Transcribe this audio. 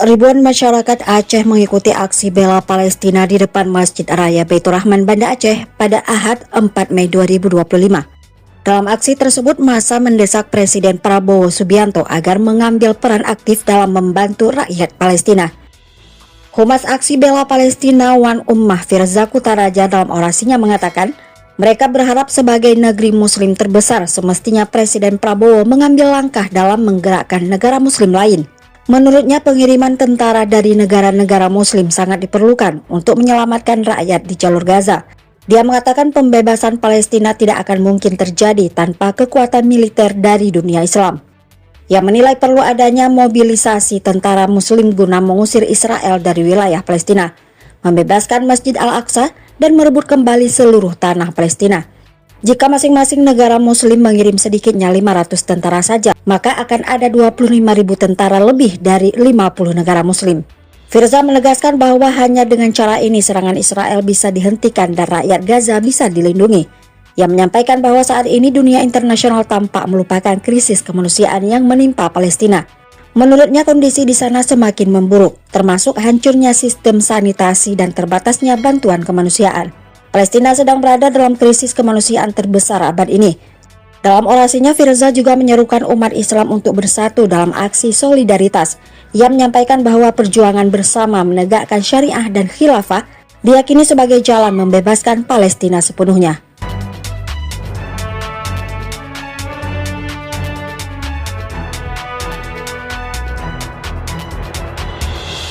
Ribuan masyarakat Aceh mengikuti aksi bela Palestina di depan Masjid Raya Baitur Rahman Banda Aceh pada Ahad 4 Mei 2025. Dalam aksi tersebut, massa mendesak Presiden Prabowo Subianto agar mengambil peran aktif dalam membantu rakyat Palestina. Humas Aksi Bela Palestina Wan Ummah Firza Kutaraja dalam orasinya mengatakan, mereka berharap sebagai negeri muslim terbesar semestinya Presiden Prabowo mengambil langkah dalam menggerakkan negara muslim lain. Menurutnya, pengiriman tentara dari negara-negara muslim sangat diperlukan untuk menyelamatkan rakyat di jalur Gaza. Dia mengatakan pembebasan Palestina tidak akan mungkin terjadi tanpa kekuatan militer dari dunia Islam. Ia menilai perlu adanya mobilisasi tentara muslim guna mengusir Israel dari wilayah Palestina, membebaskan Masjid Al-Aqsa, dan merebut kembali seluruh tanah Palestina. Jika masing-masing negara muslim mengirim sedikitnya 500 tentara saja, maka akan ada 25.000 tentara lebih dari 50 negara muslim. Firza menegaskan bahwa hanya dengan cara ini serangan Israel bisa dihentikan dan rakyat Gaza bisa dilindungi. Ia menyampaikan bahwa saat ini dunia internasional tampak melupakan krisis kemanusiaan yang menimpa Palestina. Menurutnya, kondisi di sana semakin memburuk, termasuk hancurnya sistem sanitasi dan terbatasnya bantuan kemanusiaan. Palestina sedang berada dalam krisis kemanusiaan terbesar abad ini. Dalam orasinya, Firza juga menyerukan umat Islam untuk bersatu dalam aksi solidaritas. Ia menyampaikan bahwa perjuangan bersama menegakkan syariah dan khilafah diyakini sebagai jalan membebaskan Palestina sepenuhnya.